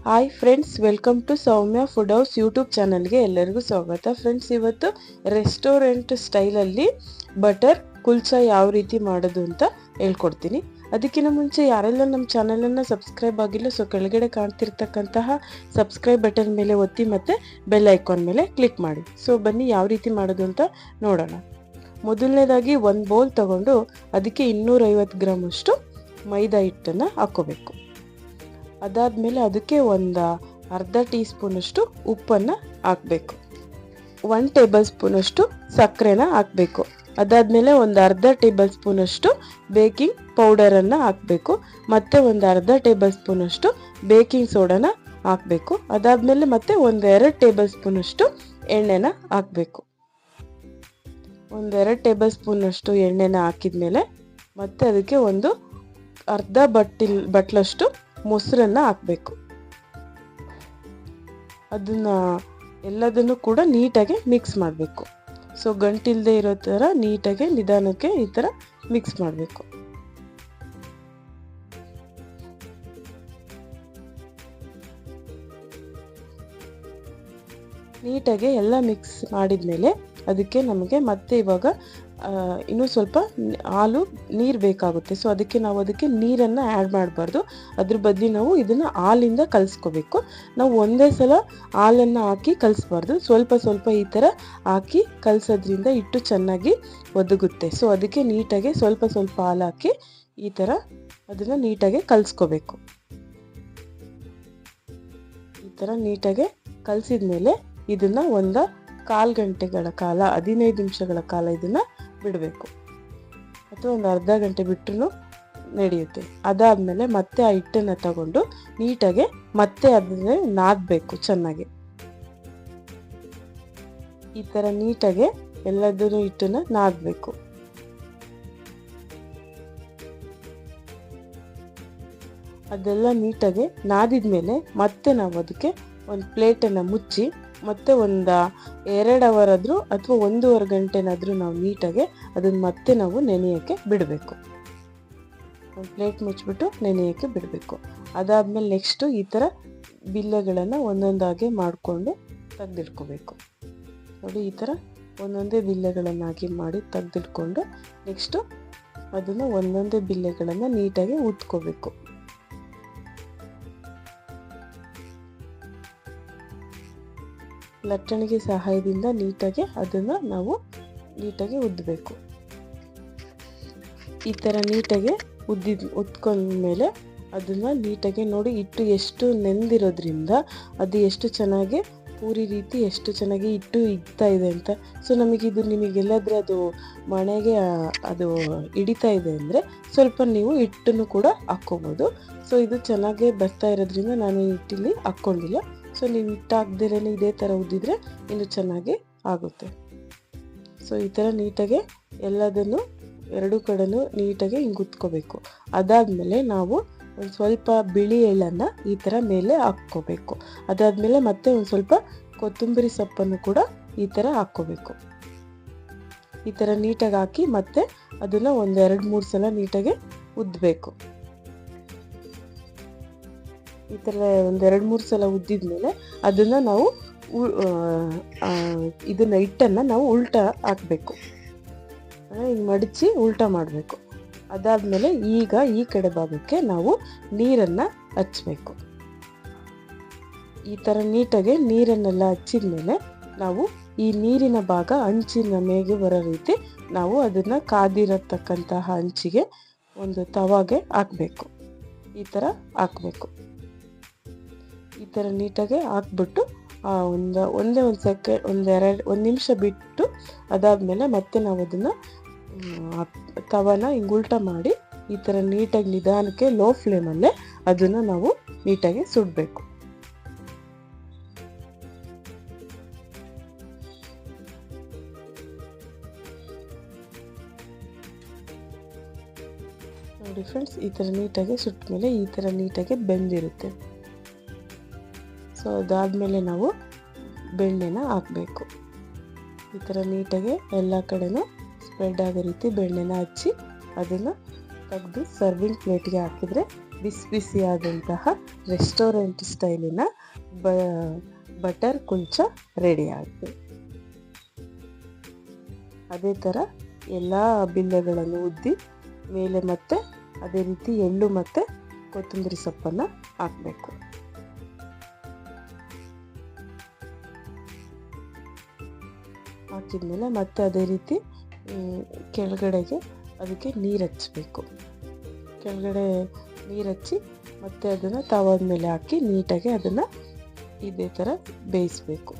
Hi friends, welcome to Soumya food house YouTube ಚಾನಲ್ಗೆ ಎಲ್ಲರಿಗೂ ಸ್ವಾಗತ. ಫ್ರೆಂಡ್ಸ್, ಇವತ್ತು ರೆಸ್ಟೋರೆಂಟ್ ಸ್ಟೈಲಲ್ಲಿ ಬಟರ್ ಕುಲ್ಚಾ ಯಾವ ರೀತಿ ಮಾಡೋದು ಅಂತ ಹೇಳ್ಕೊಡ್ತೀನಿ. ಅದಕ್ಕಿಂತ ಮುಂಚೆ ಯಾರೆಲ್ಲ ನಮ್ಮ ಚಾನಲನ್ನು ಸಬ್ಸ್ಕ್ರೈಬ್ ಆಗಿಲ್ಲ, ಸೊ ಕೆಳಗಡೆ ಕಾಣ್ತಿರ್ತಕ್ಕಂತಹ ಸಬ್ಸ್ಕ್ರೈಬ್ ಬಟನ್ ಮೇಲೆ ಒತ್ತಿ ಮತ್ತು ಬೆಲ್ ಐಕಾನ್ ಮೇಲೆ ಕ್ಲಿಕ್ ಮಾಡಿ. ಸೊ ಬನ್ನಿ ಯಾವ ರೀತಿ ಮಾಡೋದು ಅಂತ ನೋಡೋಣ. ಮೊದಲನೇದಾಗಿ ಒಂದು ಬೌಲ್ ತಗೊಂಡು ಅದಕ್ಕೆ 250 ಗ್ರಾಮ್ ಅಷ್ಟು ಮೈದಾ ಹಿಟ್ಟನ್ನು ಹಾಕ್ಕೋಬೇಕು. ಅದಾದಮೇಲೆ ಅದಕ್ಕೆ ಒಂದು ಅರ್ಧ ಟೀ ಸ್ಪೂನಷ್ಟು ಉಪ್ಪನ್ನು ಹಾಕಬೇಕು. 1 ಟೇಬಲ್ ಸ್ಪೂನಷ್ಟು ಸಕ್ಕರೆನ ಹಾಕಬೇಕು. ಅದಾದಮೇಲೆ ಒಂದು ಅರ್ಧ ಟೇಬಲ್ ಸ್ಪೂನಷ್ಟು ಬೇಕಿಂಗ್ ಪೌಡರನ್ನು ಹಾಕಬೇಕು. ಮತ್ತು ಒಂದು ಅರ್ಧ ಟೇಬಲ್ ಸ್ಪೂನಷ್ಟು ಬೇಕಿಂಗ್ ಸೋಡಾನ ಹಾಕಬೇಕು. ಅದಾದಮೇಲೆ ಮತ್ತೆ 1-2 ಟೇಬಲ್ ಸ್ಪೂನಷ್ಟು ಎಣ್ಣೆನ ಹಾಕಬೇಕು. 1-2 ಟೇಬಲ್ ಸ್ಪೂನಷ್ಟು ಎಣ್ಣೆನ ಹಾಕಿದ್ಮೇಲೆ ಮತ್ತೆ ಅದಕ್ಕೆ ಒಂದು ಅರ್ಧ ಬಟ್ಲಷ್ಟು ಮೊಸರನ್ನ ಹಾಕಬೇಕು. ಎಲ್ಲದನ್ನು ಕೂಡ ನೀಟಾಗಿ ಮಿಕ್ಸ್ ಮಾಡಬೇಕು. ಸೊ ಗಂಟಿಲ್ಲದೆ ಇರೋ ಥರ ನೀಟಾಗಿ ನಿಧಾನಕ್ಕೆ ಈ ಥರ ಮಿಕ್ಸ್ ಮಾಡಬೇಕು. ನೀಟಾಗಿ ಎಲ್ಲ ಮಿಕ್ಸ್ ಮಾಡಿದ್ಮೇಲೆ ಅದಕ್ಕೆ ನಮಗೆ ಮತ್ತೆ ಇವಾಗ ಇನ್ನೂ ಸ್ವಲ್ಪ ನೀರು ಬೇಕಾಗುತ್ತೆ. ಸೊ ಅದಕ್ಕೆ ನೀರನ್ನು ಆ್ಯಡ್ ಮಾಡಬಾರ್ದು. ಅದ್ರ ಬದಲು ನಾವು ಇದನ್ನು ಹಾಲಿಂದ ಕಲಿಸ್ಕೋಬೇಕು. ನಾವು ಒಂದೇ ಸಲ ಹಾಲನ್ನು ಹಾಕಿ ಕಲಿಸ್ಬಾರ್ದು. ಸ್ವಲ್ಪ ಸ್ವಲ್ಪ ಈ ಥರ ಹಾಕಿ ಕಲಿಸೋದ್ರಿಂದ ಹಿಟ್ಟು ಚೆನ್ನಾಗಿ ಒದಗುತ್ತೆ. ಸೊ ಅದಕ್ಕೆ ನೀಟಾಗಿ ಸ್ವಲ್ಪ ಸ್ವಲ್ಪ ಹಾಲು ಹಾಕಿ ಈ ಥರ ಅದನ್ನು ನೀಟಾಗಿ ಕಲಿಸ್ಕೋಬೇಕು. ಈ ಥರ ನೀಟಾಗಿ ಕಲಿಸಿದ್ಮೇಲೆ ಇದನ್ನು ಒಂದು 1/4 ಗಂಟೆಗಳ ಕಾಲ 15 ನಿಮಿಷಗಳ ಕಾಲ ಇದನ್ನು ಬಿಡಬೇಕು, ಅಥವಾ ಒಂದು ಅರ್ಧ ಗಂಟೆ ಬಿಟ್ಟರು ನಡೆಯುತ್ತೆ. ಅದಾದಮೇಲೆ ಮತ್ತೆ ಆ ಹಿಟ್ಟನ್ನು ತಗೊಂಡು ನೀಟಾಗಿ ಮತ್ತೆ ಅದನ್ನೇ ನಾದಬೇಕು ಚೆನ್ನಾಗಿ. ಈ ಥರ ನೀಟಾಗಿ ಎಲ್ಲದನ್ನು ಹಿಟ್ಟನ್ನು ನಾದಬೇಕು. ಅದೆಲ್ಲ ನೀಟಾಗಿ ನಾದಿದ್ಮೇಲೆ ಮತ್ತೆ ನಾವು ಅದಕ್ಕೆ ಒಂದು ಪ್ಲೇಟನ್ನು ಮುಚ್ಚಿ ಮತ್ತೆ ಒಂದು 2 ಅವರ್ ಆದರೂ ಅಥವಾ 1.5 ಗಂಟೆನಾದರೂ ನಾವು ನೀಟಾಗಿ ಅದನ್ನು ಮತ್ತೆ ನಾವು ನೆನೆಯೋಕ್ಕೆ ಬಿಡಬೇಕು. ಒಂದು ಪ್ಲೇಟ್ ಮುಚ್ಚಿಬಿಟ್ಟು ನೆನೆಯೋಕ್ಕೆ ಬಿಡಬೇಕು. ಅದಾದಮೇಲೆ ನೆಕ್ಸ್ಟು ಈ ಥರ ಬಿಲ್ಲೆಗಳನ್ನು ಒಂದೊಂದಾಗಿ ಮಾಡಿಕೊಂಡು ತೆಗೆದಿಟ್ಕೋಬೇಕು. ನೋಡಿ, ಈ ಥರ ಒಂದೊಂದೇ ಬಿಲ್ಲೆಗಳನ್ನಾಗಿ ಮಾಡಿ ತೆಗೆದಿಟ್ಕೊಂಡು ನೆಕ್ಸ್ಟು ಅದನ್ನು ಒಂದೊಂದೇ ಬಿಲ್ಲೆಗಳನ್ನು ನೀಟಾಗಿ ಉತ್ಕೋಬೇಕು. ಲಟ್ಟಣಿಗೆ ಸಹಾಯದಿಂದ ನೀಟಾಗಿ ಅದನ್ನು ನಾವು ನೀಟಾಗಿ ಉದ್ದಬೇಕು. ಈ ಥರ ನೀಟಾಗಿ ಉದ್ಕೊಂಡ್ಮೇಲೆ ಅದನ್ನು ನೀಟಾಗಿ ನೋಡಿ, ಹಿಟ್ಟು ಎಷ್ಟು ನೆಂದಿರೋದ್ರಿಂದ ಅದು ಎಷ್ಟು ಚೆನ್ನಾಗಿ ಪೂರಿ ರೀತಿ ಎಷ್ಟು ಚೆನ್ನಾಗಿ ಹಿಟ್ಟು ಇಡ್ತಾ ಇದೆ ಅಂತ. ಸೊ ನಿಮಗೆಲ್ಲಾದರೆ ಅದು ಮಣೆಗೆ ಅದು ಹಿಡಿತಾ ಇದೆ ಅಂದರೆ ಸ್ವಲ್ಪ ನೀವು ಹಿಟ್ಟನ್ನು ಕೂಡ ಹಾಕ್ಕೋಬೋದು. ಸೊ ಇದು ಚೆನ್ನಾಗೇ ಬರ್ತಾ ಇರೋದ್ರಿಂದ ನಾನು ಹಿಟ್ಟಿಲ್ಲಿ ಹಾಕ್ಕೊಂಡಿಲ್ಲ. ಸೊ ನೀವು ಹಿಟ್ಟು ಹಾಕ್ದಿರೇ ಇದೇ ಥರ ಉದ್ದಿದ್ರೆ ಇನ್ನು ಚೆನ್ನಾಗಿ ಆಗುತ್ತೆ. ಸೊ ಈ ಥರ ನೀಟಾಗಿ ಎಲ್ಲದನ್ನು 2 ಕಡೆನೂ ನೀಟಾಗಿ ಹಿಂಗೆ ಉತ್ಕೋಬೇಕು. ಅದಾದಮೇಲೆ ನಾವು ಒಂದು ಸ್ವಲ್ಪ ಬಿಳಿ ಎಳ್ಳನ್ನು ಈ ಥರ ಮೇಲೆ ಹಾಕ್ಕೋಬೇಕು. ಅದಾದಮೇಲೆ ಮತ್ತೆ ಒಂದು ಸ್ವಲ್ಪ ಕೊತ್ತಂಬರಿ ಸೊಪ್ಪನ್ನು ಕೂಡ ಈ ಥರ ಹಾಕ್ಕೋಬೇಕು. ಈ ಥರ ನೀಟಾಗಿ ಹಾಕಿ ಮತ್ತೆ ಅದನ್ನು ಒಂದು 2-3 ಸಲ ನೀಟಾಗಿ ಉದ್ದಬೇಕು. ಈ ಥರ ಒಂದು 2-3 ಸಲ ಉದ್ದಿದ್ಮೇಲೆ ಅದನ್ನು ನಾವು ಹಿಟ್ಟನ್ನು ನಾವು ಉಲ್ಟಾ ಹಾಕಬೇಕು. ಹಿಂಗೆ ಮಡಚಿ ಉಲ್ಟಾ ಮಾಡಬೇಕು. ಅದಾದಮೇಲೆ ಈಗ ಈ ಕಡೆ ಭಾಗಕ್ಕೆ ನಾವು ನೀರನ್ನು ಹಚ್ಚಬೇಕು. ಈ ಥರ ನೀಟಾಗಿ ನೀರನ್ನೆಲ್ಲ ಹಚ್ಚಿದ್ಮೇಲೆ ನಾವು ಈ ನೀರಿನ ಭಾಗ ಹಂಚಿನ ಮೇಗೆ ಬರೋ ರೀತಿ ನಾವು ಅದನ್ನು ಕಾದಿರತಕ್ಕಂತಹ ಹಂಚಿಗೆ ಒಂದು ತವಾಗೆ ಹಾಕಬೇಕು. ಈ ಥರ ಹಾಕಬೇಕು. ಈ ಥರ ನೀಟಾಗಿ ಹಾಕ್ಬಿಟ್ಟು ಒಂದು ಸೆಕೆಂಡ್ 1 ನಿಮಿಷ ಬಿಟ್ಟು ಅದಾದಮೇಲೆ ಮತ್ತೆ ನಾವು ಅದನ್ನು ತವಾನ ಹಿಂಗೆ ಉಲ್ಟಾ ಮಾಡಿ ಈ ಥರ ನೀಟಾಗಿ ನಿಧಾನಕ್ಕೆ ಲೋ ಫ್ಲೇಮಲ್ಲೇ ಅದನ್ನು ನಾವು ನೀಟಾಗಿ ಸುಡಬೇಕು. ನೋಡಿ ಫ್ರೆಂಡ್ಸ್, ಈ ಥರ ನೀಟಾಗಿ ಸುಟ್ಟ ಮೇಲೆ ಈ ಥರ ನೀಟಾಗಿ ಬೆಂದಿರುತ್ತೆ. ಸೊ ಅದಾದಮೇಲೆ ನಾವು ಬೆಣ್ಣೆನ ಹಾಕಬೇಕು. ಈ ಥರ ನೀಟಾಗಿ ಎಲ್ಲ ಕಡೆನೂ ಸ್ಪ್ರೆಡ್ ಆಗೋ ರೀತಿ ಬೆಣ್ಣೆನ ಹಚ್ಚಿ ಅದನ್ನು ತೆಗೆದು ಸರ್ವಿಂಗ್ ಪ್ಲೇಟ್ಗೆ ಹಾಕಿದರೆ ಬಿಸಿ ಬಿಸಿಯಾದಂತಹ ರೆಸ್ಟೋರೆಂಟ್ ಸ್ಟೈಲಿನ ಬಟರ್ ಕುಲ್ಚಾ ರೆಡಿ ಆಗಿದೆ. ಅದೇ ಥರ ಎಲ್ಲ ಬಿಲ್ಲೆಗಳನ್ನು ಉದ್ದಿ ಮೇಲೆ ಮತ್ತೆ ಅದೇ ರೀತಿ ಎಳ್ಳು ಮತ್ತು ಕೊತ್ತಂಬರಿ ಸೊಪ್ಪನ್ನು ಹಾಕಬೇಕು. ಹಾಕಿದ್ಮೇಲೆ ಮತ್ತೆ ಅದೇ ರೀತಿ ಕೆಳಗಡೆಗೆ ಅದಕ್ಕೆ ನೀರು ಹಚ್ಚಬೇಕು. ಕೆಳಗಡೆ ನೀರು ಹಚ್ಚಿ ಮತ್ತೆ ಅದನ್ನು ತವಾದ ಮೇಲೆ ಹಾಕಿ ನೀಟಾಗಿ ಅದನ್ನು ಇದೇ ಥರ ಬೇಯಿಸಬೇಕು.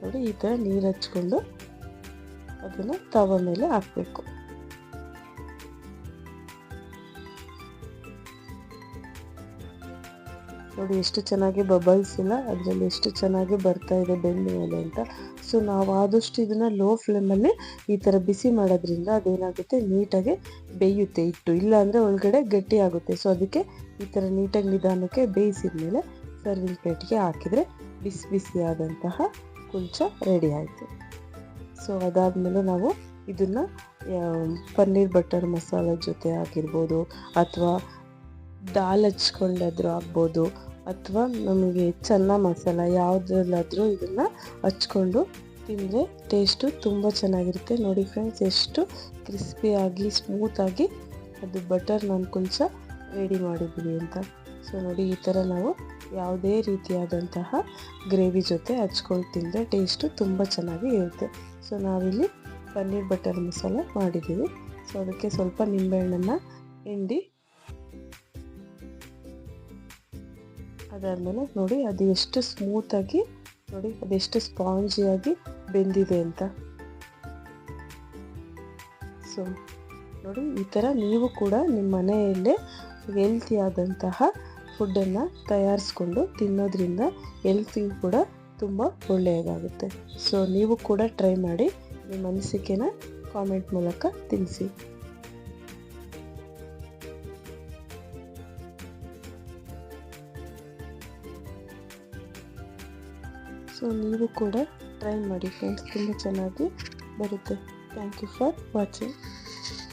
ನೋಡಿ, ಈ ಥರ ನೀರು ಹಚ್ಕೊಂಡು ಅದನ್ನು ತವ ಮೇಲೆ ಹಾಕಬೇಕು. ನೋಡಿ ಎಷ್ಟು ಚೆನ್ನಾಗಿ ಬಬಲ್ಸ್ ಇಲ್ಲ, ಅದರಲ್ಲಿ ಎಷ್ಟು ಚೆನ್ನಾಗಿ ಬರ್ತಾ ಇದೆ ಬೆಂದ ಮೇಲೆ ಅಂತ. ಸೊ ನಾವು ಆದಷ್ಟು ಇದನ್ನು ಲೋ ಫ್ಲೇಮಲ್ಲಿ ಈ ಥರ ಬಿಸಿ ಮಾಡೋದ್ರಿಂದ ಅದೇನಾಗುತ್ತೆ, ನೀಟಾಗಿ ಬೇಯುತ್ತೆ ಹಿಟ್ಟು. ಇಲ್ಲ ಅಂದರೆ ಒಳಗಡೆ ಗಟ್ಟಿ ಆಗುತ್ತೆ. ಸೊ ಅದಕ್ಕೆ ಈ ಥರ ನೀಟಾಗಿ ನಿಧಾನಕ್ಕೆ ಬೇಯಿಸಿದ ಮೇಲೆ ಸರ್ವಿಂಗ್ ಪ್ಲೇಟ್ಗೆ ಹಾಕಿದರೆ ಬಿಸಿ ಬಿಸಿಯಾದಂತಹ ಕುಲ್ಚಾ ರೆಡಿ ಆಯಿತು. ಸೊ ಅದಾದಮೇಲೆ ನಾವು ಇದನ್ನು ಪನ್ನೀರ್ ಬಟರ್ ಮಸಾಲೆ ಜೊತೆ ಆಗಿರ್ಬೋದು, ಅಥವಾ ದಾಲ್ ಹಚ್ಕೊಂಡಾದ್ರೂ ಆಗ್ಬೋದು, ಅಥವಾ ನಮಗೆ ಚೆನ್ನ ಮಸಾಲ ಯಾವುದ್ರಲ್ಲಾದರೂ ಇದನ್ನು ಹಚ್ಕೊಂಡು ತಿಂದರೆ ಟೇಸ್ಟು ತುಂಬ ಚೆನ್ನಾಗಿರುತ್ತೆ. ನೋಡಿ ಫ್ರೆಂಡ್ಸ್, ಎಷ್ಟು ಕ್ರಿಸ್ಪಿಯಾಗಿ ಸ್ಮೂತಾಗಿ ಅದು ಬಟರ್ ನಾನ್ ಕುಲ್ಚಾ ರೆಡಿ ಮಾಡಿದ್ದೀವಿ ಅಂತ. ಸೊ ನೋಡಿ, ಈ ಥರ ನಾವು ಯಾವುದೇ ರೀತಿಯಾದಂತಹ ಗ್ರೇವಿ ಜೊತೆ ಹಚ್ಕೊಂಡು ತಿಂದರೆ ಟೇಸ್ಟು ತುಂಬ ಚೆನ್ನಾಗಿ ಇರುತ್ತೆ. ಸೊ ನಾವಿಲ್ಲಿ ಪನ್ನೀರ್ ಬಟರ್ ಮಸಾಲ ಮಾಡಿದ್ದೀವಿ. ಸೊ ಅದಕ್ಕೆ ಸ್ವಲ್ಪ ನಿಂಬೆಹಣ್ಣನ್ನು ಹಿಂಡಿ ಅದಾದಮೇಲೆ ನೋಡಿ ಅದು ಎಷ್ಟು ಸ್ಮೂತಾಗಿ, ನೋಡಿ ಅದೆಷ್ಟು ಸ್ಪಾಂಜಿಯಾಗಿ ಬೆಂದಿದೆ ಅಂತ. ಸೊ ನೋಡಿ, ಈ ಥರ ನೀವು ಕೂಡ ನಿಮ್ಮ ಮನೆಯಲ್ಲೇ ಹೆಲ್ತಿಯಾದಂತಹ ಫುಡ್ಡನ್ನು ತಯಾರಿಸ್ಕೊಂಡು ತಿನ್ನೋದ್ರಿಂದ ಹೆಲ್ತಿಗೂ ಕೂಡ ತುಂಬ ಒಳ್ಳೆಯದಾಗುತ್ತೆ. ಸೊ ನೀವು ಕೂಡ ಟ್ರೈ ಮಾಡಿ, ನಿಮ್ಮ ಅನಿಸಿಕೆನ ಕಾಮೆಂಟ್ ಮೂಲಕ ತಿಳಿಸಿ. ಸೊ ನೀವು ಕೂಡ ಟ್ರೈ ಮಾಡಿ ಫ್ರೆಂಡ್ಸ್, ತುಂಬ ಚೆನ್ನಾಗಿ ಬರುತ್ತೆ. Thank you for watching.